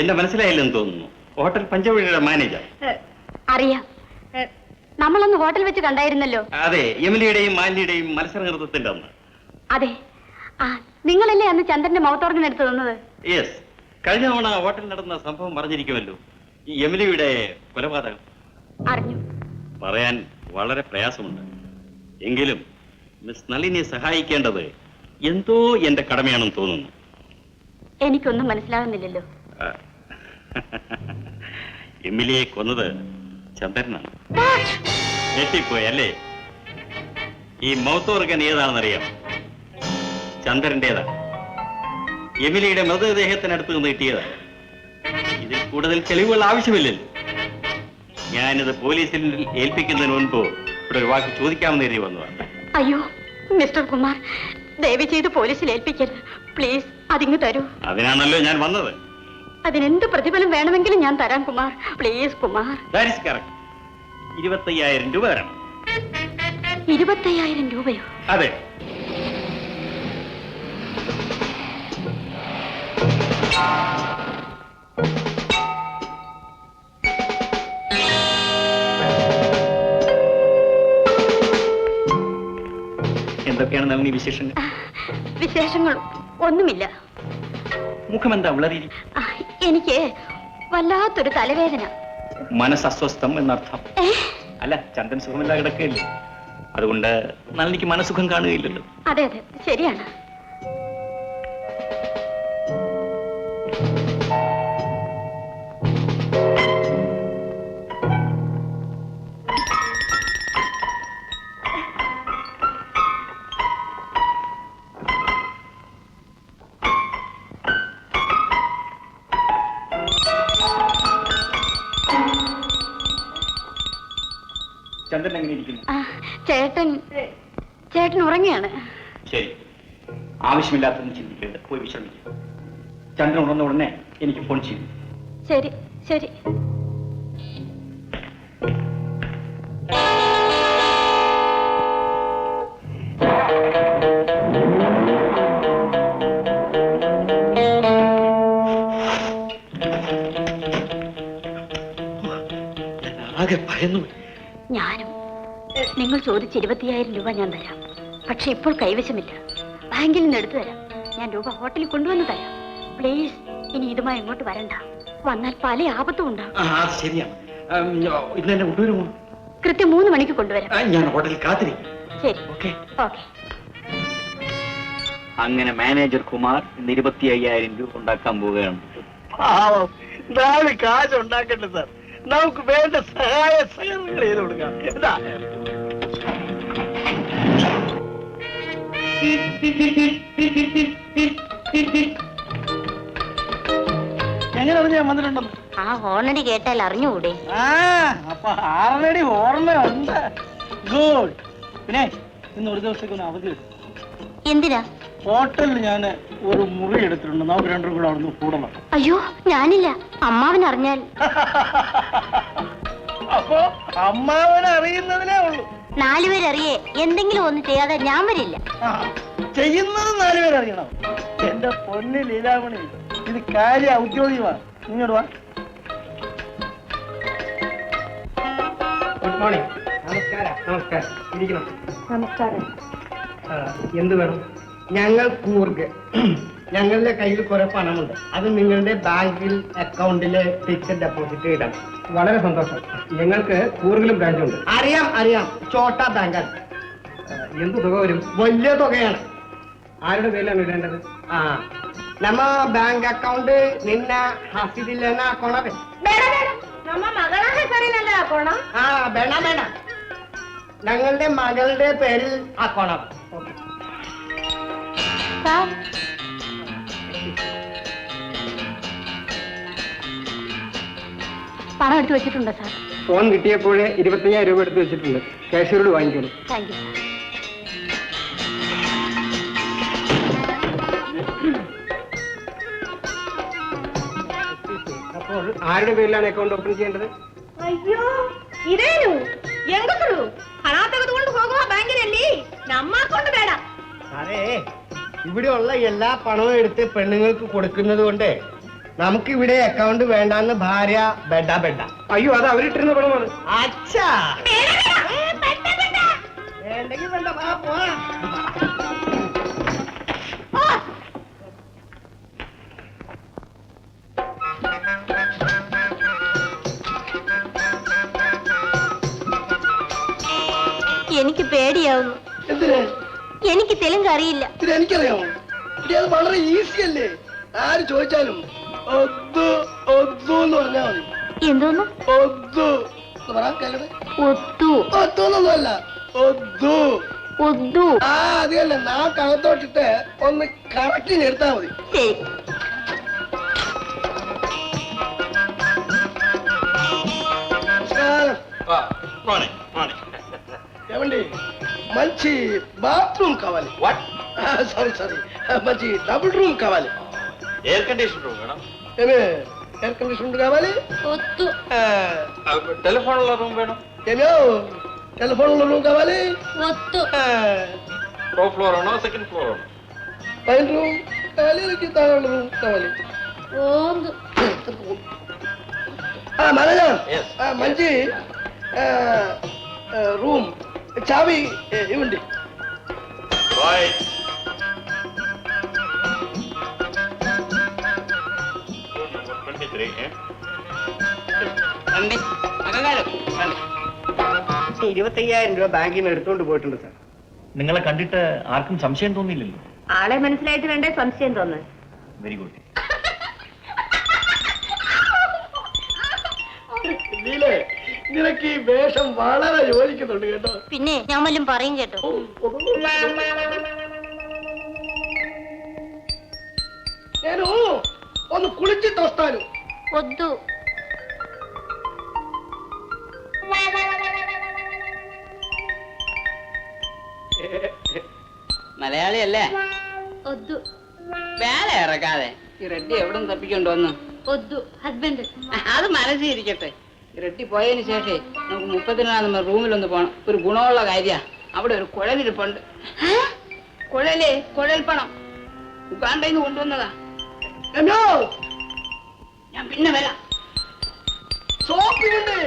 എന്നെ മനസ്സിലായില്ലെന്ന് തോന്നുന്നു. ഹോട്ടൽ പഞ്ചവടിയുടെ മാനേജർ. അറിയാം, നമ്മളൊന്ന് ഹോട്ടൽ വെച്ച് കണ്ടായിരുന്നല്ലോ. അതെ, എമിലിയുടെയും മാലിന്യയുടെയും മത്സര നൃത്തത്തിന്റെ അന്ന്. അതെ, ആ നിങ്ങളല്ലേ അന്ന് ചന്ദ്രന്റെ മൗത്തോർഗൻ എടുത്ത് തന്നത്? യെസ്. കഴിഞ്ഞ തവണ ഹോട്ടലിൽ നടന്ന സംഭവം പറഞ്ഞിരിക്കുമല്ലോ, ഈ എമിലിയുടെ കൊലപാതകം. അറിഞ്ഞു. പറയാൻ വളരെ പ്രയാസമുണ്ട്. എങ്കിലും മിസ് നളിനിയെ സഹായിക്കേണ്ടത് എന്തോ എന്റെ കടമയാണെന്ന് തോന്നുന്നു. എനിക്കൊന്നും മനസ്സിലാകുന്നില്ലല്ലോ. എമിലിയെ കൊന്നത് ചന്ദ്രനാണ്. ഞെട്ടിപ്പോയല്ലേ? ഈ മൗത്ത് ഓർഗൻ ഏതാണെന്നറിയാം? ചന്ദ്രന്റേതാണ്. എമിലിയുടെ മൃതദേഹത്തിനടുത്ത് നിന്ന് കിട്ടിയതാണ്. ഇതിൽ കൂടുതൽ തെളിവുകൾ ആവശ്യമില്ലല്ലോ. ഞാനിത് പോലീസിൽ ഏൽപ്പിക്കുന്നതിന് മുൻപ് ഇവിടെ ഒരു വാക്ക് ചോദിക്കാമെന്ന് കരുതി വന്നതാണ്. അയ്യോ മിസ്റ്റർ കുമാർ, ദയവ് ചെയ്ത് പോലീസിൽ ഏൽപ്പിക്കരുത് പ്ലീസ്. അതിങ്ങ് തരൂ. അതിനാണല്ലോ ഞാൻ വന്നത്. അതിനെന്ത് പ്രതിഫലം വേണമെങ്കിലും ഞാൻ തരാം കുമാർ, പ്ലീസ് കുമാർ. 25,000 രൂപ തരണം. 25,000 രൂപയോ? അതെ. എന്തൊക്കെയാണ് നളിനി വിശേഷങ്ങൾ? വിശേഷങ്ങൾ ഒന്നുമില്ല. മുഖമെന്താ വിളറി? എനിക്ക് വല്ലാത്തൊരു തലവേദന. മനസ്സസ്വസ്ഥം എന്നർത്ഥം. അല്ല, ചന്ദ്രൻ സുഖമില്ല കിടക്കുകയല്ലേ, അതുകൊണ്ട് നളിനിക്ക് മനസ്സുഖം കാണുകയില്ലല്ലോ. അതെ അതെ, ശരിയാണ്. ചന്ദ്രൻ എങ്ങനെ ഇരിക്കുന്നു? ചേട്ടൻ ഉറങ്ങിയാണ്. ശരി, ആവശ്യമില്ലാത്തൊന്നും ചിന്തിക്കരുത്, പോയി വിശ്രമിക്കുക. ചന്ദ്രൻ ഉണർന്ന ഉടനെ എനിക്ക് ഫോൺ ചെയ്യും. ശരി ശരി. ആകെ ഭയന്നു. ഞാനും. നിങ്ങൾ ചോദിച്ച 25,000 രൂപ ഞാൻ തരാം. പക്ഷെ ഇപ്പോൾ കൈവശമില്ല. ബാങ്കിൽ നിന്ന് എടുത്തു തരാം. ഞാൻ രൂപ ഹോട്ടലിൽ കൊണ്ടുവന്ന് തരാം. പ്ലീസ്, ഇനി ഇതുമായി ഇങ്ങോട്ട് വരണ്ട. വന്നാൽ പല ആപത്തും ഉണ്ടാകും. ശരിയാണ്. ഇന്ന് തന്നെ കൊണ്ടുവരുമോ? കൃത്യം 3 മണിക്ക് കൊണ്ടുവരാം. ഞാൻ ഹോട്ടലിൽ കാത്തിരിക്കും. ശരി, ഓക്കെ. അങ്ങനെ മാനേജർ കുമാർ ഇന്ന് 25,000 രൂപ ഉണ്ടാക്കാൻ പോവുകയാണ്. നാളെ കാശ് ഉണ്ടാക്കട്ടെ സാർ. നമുക്ക് വേണ്ട സഹായ സഹകരണങ്ങൾ ചെയ്ത് കൊടുക്കാം. എന്താ എങ്ങനെ അറിഞ്ഞ ഞാൻ വന്നിട്ടുണ്ടെന്ന്? ആ ഹോണടി കേട്ടാൽ അറിഞ്ഞുകൂടെ? അപ്പൊ ആൾറെഡി ഓർമ്മയുണ്ട്. ഗുഡ്. പിന്നെ ഇന്ന് ഒരു ദിവസത്തേക്ക് ഒന്ന് അവധി എടുക്കും. എന്തിനാ? ഹോട്ടലിൽ ഞാൻ ഒരു മുറി എടുത്തിട്ടുണ്ട്. നമുക്ക് രണ്ടും കൂടെ അവിടുന്ന് കൂടണം. അയ്യോ, ഞാനില്ല. അമ്മാവൻ അറിഞ്ഞാൽ. അപ്പൊ അമ്മാവനെ അറിയുന്നതിനേ ഉള്ളൂ. 4 പേരറിയേ എന്തെങ്കിലും ഒന്ന് ചെയ്യാതെ ഞാൻ വരില്ല. ചെയ്യുന്നത് 4 പേരറിയണം. എന്റെ പൊന്ന് ലീലാമണി, ഇത് കാര്യം ഔദ്യോഗികമാണ്. ഇങ്ങോട്ട് വാ. Good morning. നമസ്കാരം. നമസ്കാരം. ഇരിക്കണം. നമസ്കാരം. എന്ത് വേണം? ഞങ്ങൾ കൂർഗ്. ഞങ്ങളുടെ കയ്യിൽ കുറെ പണമുണ്ട്. അത് നിങ്ങളുടെ ബാങ്കിൽ അക്കൗണ്ടിലെ ഫിക്സഡ് ഡെപ്പോസിറ്റ് ഇടാം. വളരെ സന്തോഷം. ഞങ്ങൾക്ക് കൂർഗിലും ബ്രാഞ്ചുണ്ട്. അറിയാം അറിയാം. ചോട്ടാ ബാങ്ക്. എന്ത് തുക വരും? വലിയ തുകയാണ്. ആരുടെ പേരിലാണ് ഇടേണ്ടത്? ನಮ್ಮ ಬ್ಯಾಂಕ್ ಅಕೌಂಟ್ ನಿನ್ನ ಹಸಿದಿಲ್ಲೇನ ಹಾಕೋಣವೆ? ನಮ್ಮ ಮಗಳ ಹೆಸರಿನಲ್ಲೇ ಹಾಕೋಣ? ಬೇಡ ಬೇಡ, ഞങ്ങളുടെ മകളുടെ പേരിൽ ആക്കണം. പണം എടുത്ത് വെച്ചിട്ടുണ്ടോ സാർ? ഫോൺ കിട്ടിയപ്പോഴേ 25,000 രൂപ എടുത്ത് വെച്ചിട്ടുണ്ട്. കാഷ്യറോട് വാങ്ങിക്കോളൂ. Thank you. അപ്പോൾ ആരുടെ പേരിലാണ് അക്കൗണ്ട് ഓപ്പൺ ചെയ്യേണ്ടത്? ಅಯ್ಯೋ ಇದೇನು ಹೆಂಗಸರು ಹಣ ತೆಗೆದುಕೊಂಡು ಹೋಗುವ ಬ್ಯಾಂಕಿನಲ್ಲಿ ನಮ್ಮ ಅಕೌಂಟ್ ಬೇಡ. ಅರೆ ഇവിടെയുള്ള എല്ലാ പണവും എടുത്ത് പെണ്ണുങ്ങൾക്ക് കൊടുക്കുന്നത് കൊണ്ട് നമുക്ക് ഇവിടെ അക്കൗണ്ട് വേണ്ടാന്ന് ഭാര്യ ബെഡ ബെഡ. അയ്യോ അത് അവരിട്ടിരുന്ന പണമാണ്. അച്ഛാ വേണ്ടെങ്കിൽ വേണ്ട, വാ, പോവാ. എനിക്ക് പേടിയാവുന്നു. എന്തിനാ? എനിക്ക് തെലുങ്ക് അറിയില്ല. ഇത് എനിക്കറിയാമോ? ഇനി അത് വളരെ ഈസി അല്ലേ. ആര് ചോദിച്ചാലും ഒന്നു ഒന്നു എന്ന് പറഞ്ഞാൽ മതി. എന്തോന്നു? ഒന്നു എന്ന് പറയാൻ കേൾക്കട്ടെ. ഒത്തു. ഒത്തൊന്നല്ല, ഒന്നു. ഒത്തു. ആ അത് തന്നെ. നാക്കകത്തോട്ടിട്ട് ഒന്ന് കറക്റ്റിന് എടുത്താൽ മതി. ശരി. ఏమండి మంచి బాత్రూమ్ కావాలి. వాట్? సారీ మంచి డబుల్ రూమ్ కావాలి. Air condition room madam. ఏమే ఎయిర్ కండిషన్ కావాలి. ఒత్తు. Telephone room madam. ఏమో టెలిఫోన్ రూమ్ కావాలి. ఒత్తు. టాప్ ఫ్లోర్ అనో సెకండ్ ఫ్లోర్? పైన రూమ్ కావాలి, కింద రూమ్ కావాలి. ఓందు. Manager Yes. మంచి రూమ్ చావి ఇవ్వండి. బాయ్. തമ്പി, അകങ്കാരം. 25,000 രൂപ ബാങ്കിൽ നിന്ന് എടുത്തോണ്ട് പോയിട്ടുണ്ട് സാർ. നിങ്ങളെ കണ്ടിട്ട് ആർക്കും സംശയം തോന്നിയില്ലല്ലോ. ആളെ മനസ്സിലായിട്ട് വേണ്ടേ സംശയം തോന്നുന്നത്. Very good. നീലേ, നിനക്ക് ഈ വേഷം വളരെ യോജിക്കുന്നുണ്ട് കേട്ടോ. പിന്നെ ഞാൻ വല്ലതും പറയും കേട്ടോ. నేను ഒന്ന് കുളിച്ചിട്ട് വస్తాను. ഒത്തു. മലയാളിയല്ലേ? ഒത്തു. വേല ഇറക്കാതെ ഈ റെഡ്ഡി എവിടെ നിന്ന് തപ്പിക്കൊണ്ടുവന്നു? ഒത്തു. ഹസ്ബൻഡ്. അത് മനസ്സിരിക്കട്ടെ. ഈ റെഡ്ഡി പോയതിന് ശേഷേ നമുക്ക് 34 നമ്പർ റൂമിലൊന്ന് പോകണം. ഒരു ഗുണമുള്ള കാര്യ. അവിടെ ഒരു കുഴലിരിപ്പുണ്ട്. കുഴൽ പണം ഉഗാണ്ടയിൽ നിന്ന് കൊണ്ടുവന്നതാ. ഞാൻ പിന്നെ വരാം. സോപ്പിയുണ്ട്.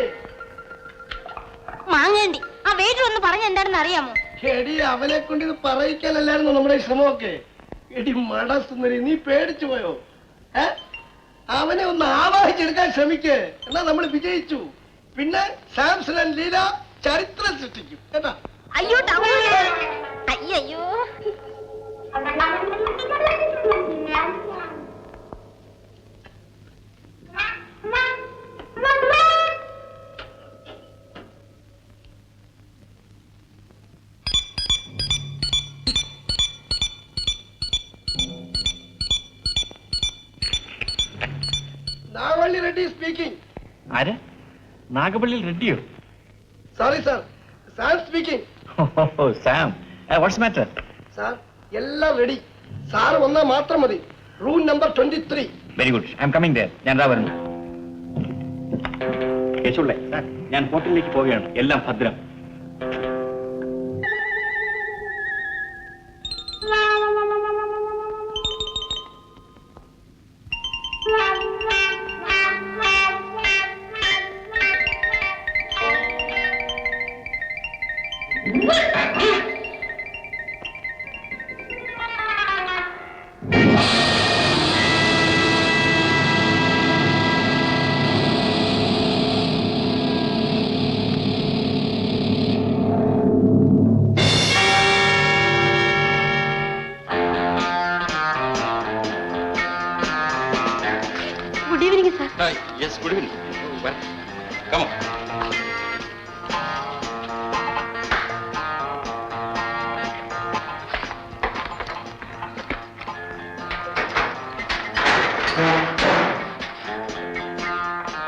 മാങ്ങേണ്ടി ആ വെയിറ്റർ ഒന്ന് പറഞ്ഞ എന്താണെന്ന് അറിയാമോ? എടി അവനെ കൊണ്ട് ഇത് പറയിക്കാനല്ലായിരുന്നു നമ്മുടെ ശ്രമമൊക്കെ. എടി മടസുന്ദരി, നീ പേടിച്ചു പോയോ? അവനെ ഒന്ന് ആവാഹിച്ചെടുക്കാൻ ശ്രമിക്കേ. എന്നാ നമ്മൾ വിജയിച്ചു. പിന്നെ സാംസൺ ആൻഡ് ലീല ചരിത്രം സൃഷ്ടിക്കും കേട്ടാ. അയ്യോ അയ്യോ. നാഗവള്ളി റെഡ്ഡി സ്പീക്കിംഗ്. ആര്? നാഗപള്ളി റെഡ്ഡിയോ? Sorry sir, Sam speaking. Sam, what's matter? Sir എല്ലാം റെഡി. സാർ വന്നാൽ മാത്രം മതി. Room number 23. Very good, I am coming there. ഞാൻ ദാ വരുന്നു. യേശുള്ളേ, ഞാൻ ഹോട്ടലിലേക്ക് പോവുകയാണ്. എല്ലാം ഭദ്രം. Good evening sir. Yes, good evening. Well, come on.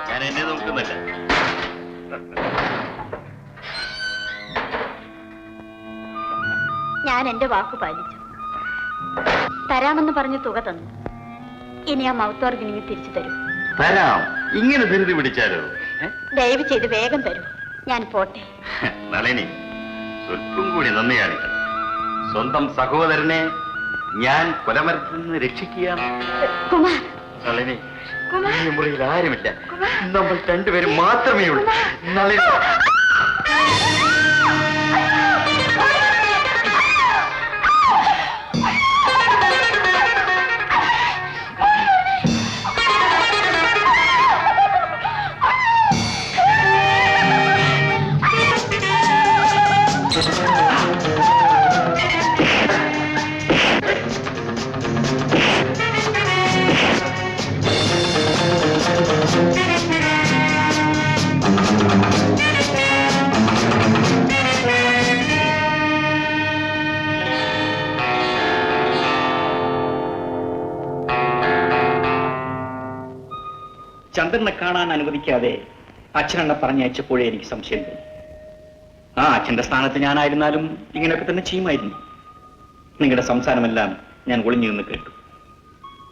ഞാൻ എന്നെ നോക്കുന്നില്ല. ഞാൻ എന്റെ വാക്ക് പാലിച്ചു. തരാമെന്ന് പറഞ്ഞ് തുക തന്നു. ഇനി ആ മൗത്ത് ഓർഗനിങ് തിരിച്ചു തരൂ. തരാം. ഇങ്ങനെ ധൃതി പിടിച്ചാലോ? ദയവ് ചെയ്ത് വേഗം തരൂ. ഞാൻ പോട്ടെ. നളിനി, സ്വല്പം കൂടി നന്ദി കാണിക്കണം. സ്വന്തം സഹോദരനെ ഞാൻ കൊലമരത്തിൽ നിന്ന് രക്ഷിക്കുകയാണ്. കുമാർ, നളിനി, കുമാർ, ഈ മുറിയിൽ ആരുമില്ല. നമ്മൾ രണ്ടുപേരും മാത്രമേ ഉള്ളൂ. നളിനി, ചന്ദ്രനെ കാണാൻ അനുവദിക്കാതെ അച്ഛനെന്നെ പറഞ്ഞയച്ചപ്പോഴേ എനിക്ക് സംശയം തോന്നി. ആ അച്ഛന്റെ സ്ഥാനത്ത് ഞാനായിരുന്നാലും ഇങ്ങനെയൊക്കെ തന്നെ ചെയ്യുമായിരുന്നു. നിങ്ങളുടെ സംസാരമെല്ലാം ഞാൻ ഒളിഞ്ഞു നിന്ന് കേട്ടു.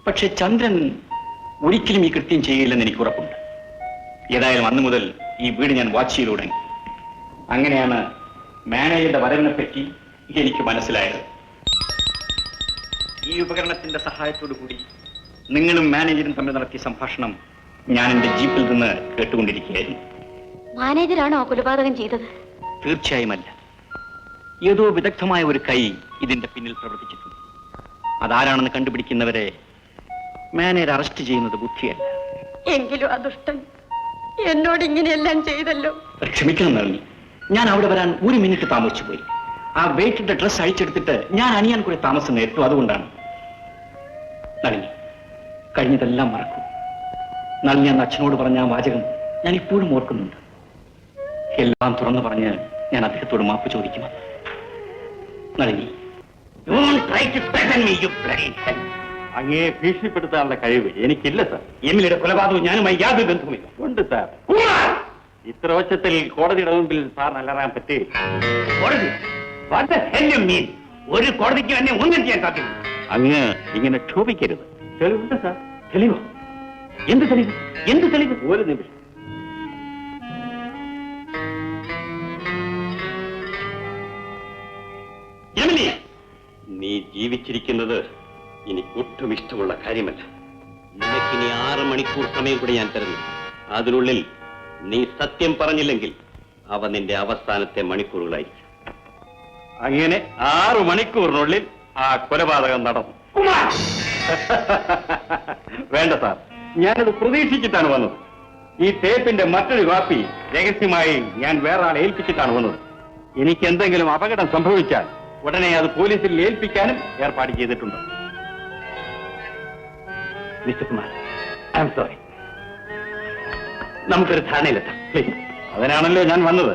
പക്ഷെ ചന്ദ്രൻ ഒരിക്കലും ഈ കൃത്യം ചെയ്യില്ലെന്ന് എനിക്ക് ഉറപ്പുണ്ട്. ഏതായാലും അന്നു മുതൽ ഈ വീട് ഞാൻ വാച്ച് ചെയ്തു തുടങ്ങി. അങ്ങനെയാണ് മാനേജറുടെ വരവിനെ പറ്റി എനിക്ക് മനസ്സിലായത്. ഈ ഉപകരണത്തിന്റെ സഹായത്തോടു കൂടി നിങ്ങളും മാനേജറും തമ്മിൽ നടത്തിയ സംഭാഷണം ഞാൻ എന്റെ ജീപ്പിൽ നിന്ന് കേട്ടുകൊണ്ടിരിക്കുകയായിരുന്നു. മാനേജരാണോ കൊലപാതകം ചെയ്തത്? തീർച്ചയായുമല്ല. ഏതോ വിദഗ്ധമായ ഒരു കൈ ഇതിന്റെ പിന്നിൽ പ്രവർത്തിച്ചിട്ടുണ്ട്. അതാരാണെന്ന് കണ്ടുപിടിക്കുന്നവരെ മാനേജർ അറസ്റ്റ് ചെയ്യുന്നത് ബുദ്ധിയല്ല. എങ്കിലും ആ ദുഷ്ടൻ എന്നോട് ഇങ്ങനെയെല്ലാം ചെയ്തല്ലോ. ക്ഷമിക്കണം നളിനി, ഞാൻ അവിടെ വരാൻ ഒരു മിനിറ്റ് താമസിച്ചു പോയി. ആ വെയിറ്റിന്റെ ഡ്രസ് അഴിച്ചെടുത്തിട്ട് ഞാൻ അണിയാൻ കൂടെ താമസം നേരിട്ടു. അതുകൊണ്ടാണ്. നളിനി, കഴിഞ്ഞതെല്ലാം മറക്കൂ. നളിനി അന്ന് അച്ഛനോട് പറഞ്ഞ ആ വാചകം ഞാൻ ഇപ്പോഴും ഓർക്കുന്നുണ്ട്. എല്ലാം തുറന്നു പറഞ്ഞ് ഞാൻ അദ്ദേഹത്തോട് മാപ്പ് ചോദിക്കും. നളിനി, അങ്ങേ ഭീഷണിപ്പെടുത്താനുള്ള കഴിവ് എനിക്കില്ല സാർ. എമിലിയുടെ കൊലപാതകവും ഞാനുമായി യാതൊരു ബന്ധവുമില്ല. ഉണ്ട് സാർ. ഇത്ര ഒച്ചത്തിൽ കോടതിയുടെ മുമ്പിൽ സാറിന് അലറാൻ പറ്റി? കോടതി? What the hell you mean? ഒരു കോടതിക്ക് എന്നെ ഒന്നും ചെയ്യാൻ സാധിക്കും? അങ്ങ് ഇങ്ങനെ ക്ഷോഭിക്കരുത്. തെളിവുണ്ട് സാർ. തെളിവോ? എന്ത് തെളിവ്? എന്ത് തെളിവ്? ഒരു നിമിഷം. എമിലി, നീ ജീവിച്ചിരിക്കുന്നത് എനിക്ക് ഒട്ടും ഇഷ്ടമുള്ള കാര്യമല്ല. നിനക്കിനി 6 മണിക്കൂർ സമയം കൂടി ഞാൻ തരുന്നു. അതിനുള്ളിൽ നീ സത്യം പറഞ്ഞില്ലെങ്കിൽ അവ നിന്റെ അവസാനത്തെ മണിക്കൂറുകളായിരിക്കും. അങ്ങനെ 6 മണിക്കൂറിനുള്ളിൽ ആ കൊലപാതകം നടന്നു. വേണ്ട സാർ, ഞാനത് പ്രതീക്ഷിച്ചിട്ടാണ് വന്നത്. ഈ ടേപ്പിന്റെ മറ്റൊരു കോപ്പി രഹസ്യമായി ഞാൻ വേറെ ആളെ ഏൽപ്പിച്ചിട്ടാണ് വന്നത്. എനിക്ക് എന്തെങ്കിലും അപകടം സംഭവിച്ചാൽ ഉടനെ അത് പോലീസിൽ ഏൽപ്പിക്കാനും ഏർപ്പാട് ചെയ്തിട്ടുണ്ട്. Mister Kumar, I am sorry. നമുക്കൊരു ധാരണയിലെത്താം പ്ലീസ്. അതിനാണല്ലോ ഞാൻ വന്നത്.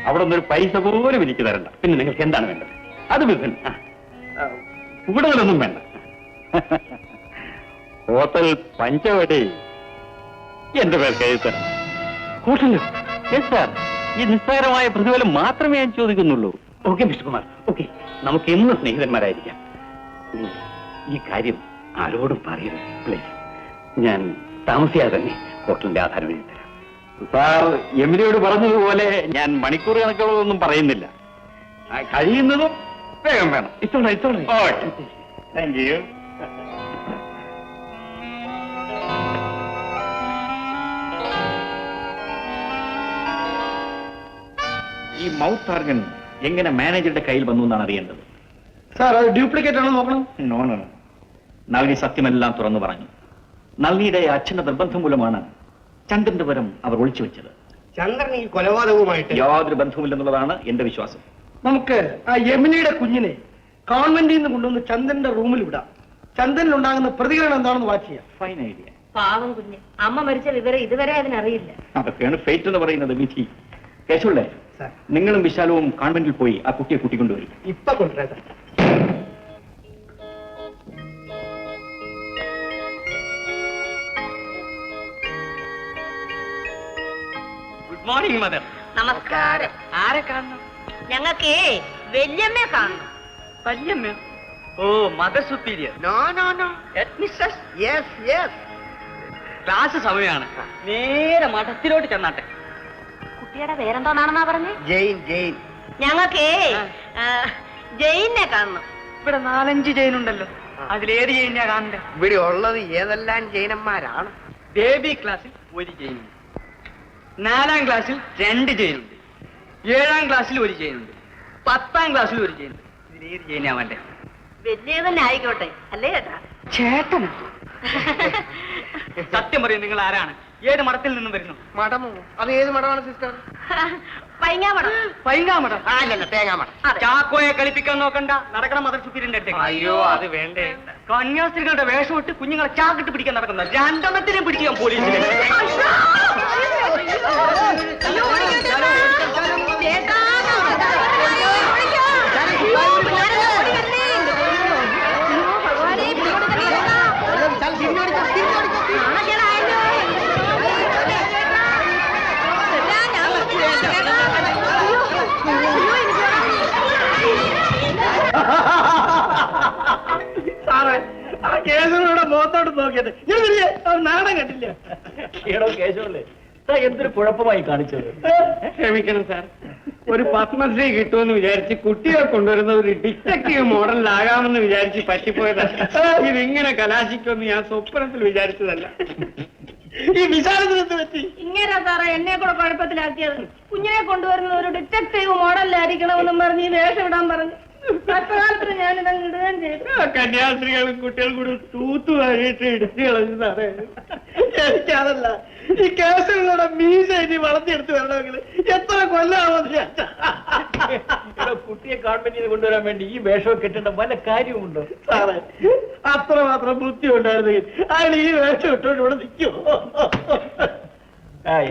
അവിടെ നിന്നൊരു പൈസ പോലും എനിക്ക് തരണ്ട. പിന്നെ നിങ്ങൾക്ക് എന്താണ് വേണ്ടത്? അത് ബിസിനസ്, കൂടുതലൊന്നും വേണ്ട. ഹോട്ടൽ പഞ്ചവടി എന്റെ പേർക്ക് എഴുതി തരണം. ഹോട്ടലോ? Yes sir. ഈ നിസ്സാരമായ പ്രതിഫലം മാത്രമേ ഞാൻ ചോദിക്കുന്നുള്ളൂ. Okay mister Kumar, okay. നമുക്ക് എന്ന് സ്നേഹിതന്മാരായിരിക്കാം. ഈ കാര്യം ആരോടും പറയരുത് പ്ലീസ്. ഞാൻ താമസിയാതെ തന്നെ ഹോട്ടലിന്റെ ആധാരം എഴുതി തരാം. സാർ എമിലിയോട് പറഞ്ഞതുപോലെ ഞാൻ മണിക്കൂർ കണക്കുകളൊന്നും പറയുന്നില്ല. കഴിയുന്നതും വേഗം വേണം. ഇത്തോളെ താങ്ക് യു. ഈ മൗത്ത് ഓർഗൻ എങ്ങനെ മാനേജറുടെ കയ്യിൽ വന്നു എന്നാണ് അറിയേണ്ടത്. സാർ അത് ഡ്യൂപ്ലിക്കേറ്റ് ആണോ നോക്കണം. നോ. നളിനി സത്യമെല്ലാം തുറന്നു പറഞ്ഞു. നളിനിയുടെ അച്ഛന്റെ നിർബന്ധം മൂലമാണ് ചന്ദ്രന്റെ വരം അവർ ഒളിച്ചു വെച്ചത്. ചന്ദ്രൻ ഈ കൊലപാതകവുമായിട്ട് യാതൊരു ബന്ധവുമില്ലെന്നുള്ളതാണ് എന്റെ വിശ്വാസം. നമുക്ക് ആ യമിനിയുടെ കുഞ്ഞിനെ കോൺവെന്റിൽ നിന്ന് കൊണ്ടുവന്ന് ചന്ദ്രന്റെ റൂമിൽ വിടാം. ചന്ദ്രനിലുണ്ടാകുന്ന പ്രതികരണം എന്താണെന്ന് വാച്ച് ചെയ്യാം. Fine idea. പാവം കുഞ്ഞ്, അമ്മ മരിച്ച വിവരം ഇതുവരെ അതിനറിയില്ല. അതൊക്കെയാണ് ഫേറ്റ് എന്ന് പറയുന്നത്, വിധി. കേശുള്ളേ, സാർ. നിങ്ങളും വിശാലവും കോൺവെന്റിൽ പോയി ആ കുട്ടിയെ കൂട്ടിക്കൊണ്ടുവരും. ഇപ്പൊ കൊണ്ടുവരാം സാർ. Good morning mother. നമസ്കാരം. ആരെ കാണണം? ഞങ്ങൾക്ക് വല്യമ്മയെ കാണണം. വല്യമ്മ? ഓ, mother superior. No. Missus, yes. Class സമയമാണ്. നേരെ മഠത്തിലോട്ട് ചെന്നാട്ടെ. കുട്ടിയുടെ പേരെന്തോന്നാണെന്നാ പറഞ്ഞേ? ജെയിൻ. ഞങ്ങൾക്ക് ജയിനെ കാണണം. ഇവിടെ 4-5 ജയിലുണ്ടല്ലോ. അതിലേത് ജയിനാ കാണണ്ടേ? ഇവിടെ ഉള്ളത് ഏതെല്ലാം ജൈനന്മാരാണ്? ബേബി ക്ലാസ്സിൽ ഒരു ജയിനുണ്ട്, 4-ാം ക്ലാസ്സിൽ 2 ജയിനുണ്ട്, 7-ാം ക്ലാസ്സിൽ ഒരു ജയിനുണ്ട്, 10-ാം ക്ലാസ്സിൽ ഒരു ജയിനുണ്ട്. ഇതിലേത് ജയിനാവണ്ടേ? വലിയ തന്നെ ആയിക്കോട്ടെ അല്ലേ ചേട്ടാ? ചേട്ടനാ? സത്യം പറയും, നിങ്ങൾ ആരാണ്? ഏത് മഠത്തിൽ നിന്നും വരുന്നു? മഠമോ? അത് ഏത് മഠമാണ് സിസ്റ്റർ? പൈങ്ങാമണം. പൈങ്ങാമഠം? അല്ലല്ല, തേങ്ങാമഠം. ചാക്കോയെ കളിപ്പിക്കാൻ നോക്കണ്ട, നടക്കണം മദർ സുപ്പീരിയന്റെ അടുത്തേക്ക്. അയ്യോ, അത് വേണ്ടേ. കന്യാസ്ത്രീകളുടെ വേഷം ഇട്ട് കുഞ്ഞുങ്ങളെ ചാക്കിട്ട് പിടിക്കാൻ നടക്കുന്ന 2 പിടിച്ച് ഞാൻ പോലീസിനെ. സാറേ, ആ കേശവനോടെ മുഖത്തോട്ട് നോക്കിയത് നാടൻ കണ്ടില്ല. ഏടോ കേശവല്ലേ, എന്തൊരു കുഴപ്പമായി കാണിച്ചത്. ക്ഷമിക്കണം സാർ, ഒരു പത്മശ്രീ കിട്ടുമെന്ന് വിചാരിച്ച് കുട്ടിയെ കൊണ്ടുവരുന്ന ഒരു ഡിറ്റക്റ്റീവ് മോഡലിലാകാമെന്ന് വിചാരിച്ച് പറ്റിപ്പോയതാ. ഇതിങ്ങനെ കലാശിക്കുമെന്ന് ഞാൻ സ്വപ്നത്തിൽ വിചാരിച്ചതല്ല. ഈ വിശാലത്തിന് പറ്റി ഇങ്ങനെ സാറേ എന്നെ കൂടെ കുഴപ്പത്തിലാക്കിയത്. കുഞ്ഞിനെ കൊണ്ടുവരുന്ന ഒരു ഡിറ്റക്റ്റീവ് മോഡലിലായിരിക്കണമെന്നും പറഞ്ഞ് ഈ വേഷം ഇടാൻ പറഞ്ഞു. കഷ്ടകാലത്തിന് ഞാനിതങ്ങ് ഇടുകയും ചെയ്തു. കന്യാസ്ത്രീകളും കുട്ടികളും കൂടി തൂത്തുവാരിയിട്ട് ഇടിച്ചു കളഞ്ഞു സാറേ. എനിക്കതല്ല, ഈ കേസുകളുടെ മീശ ഇനി വളർത്തിയെടുത്ത് വരണമെങ്കിൽ എത്ര കൊല്ലാമെന്ന് കുട്ടിയെ ഗവൺമെന്റിന് കൊണ്ടുവരാൻ വേണ്ടി ഈ വേഷം കെട്ടേണ്ട വല്ല കാര്യവുമുണ്ടോ? സാറേ, അത്രമാത്രം ബുദ്ധി ഉണ്ടായിരുന്നെങ്കിൽ അയാൾ ഈ വേഷം ഇട്ടോണ്ട് ഇവിടെ നിൽക്കുമോ?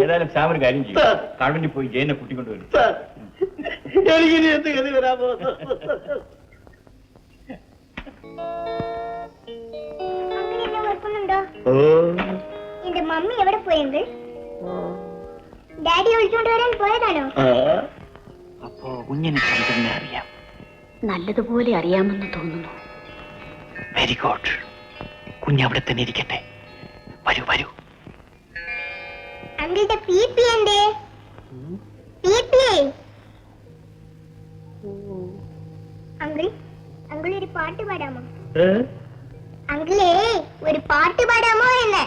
ഏതായാലും സാം ഒരു കാര്യം ചെയ്യും, ഗവൺമെന്റിൽ പോയി ജയനെ കൂട്ടിക്കൊണ്ടുവരും. സാർ, എനിക്കിനി എന്ത് ഗതി വരാൻ പോകുന്നു? എന്റെ മമ്മി എവിടെ പോയെങ്കിൽ ഡാഡി വിളിച്ചോണ്ട് വരാൻ പോയതാണോ? അപ്പോ കുഞ്ഞിനെ ചന്ദ്രനെ അറിയാം. നല്ലതുപോലെ അറിയാമെന്ന് തോന്നുന്നു. Very good. കുഞ്ഞവിടെ തന്നെ ഇരിക്കട്ടെ. വരൂ വരൂ. അങ്കിളുടെ പീപ്പി എന്തേ? പീപ്പി അങ്കിൾ, അങ്കിൾ ഒരു പാട്ട് പാടാമോ? അങ്കിളേ, ഒരു പാട്ട് പാടാമോ എന്ന്?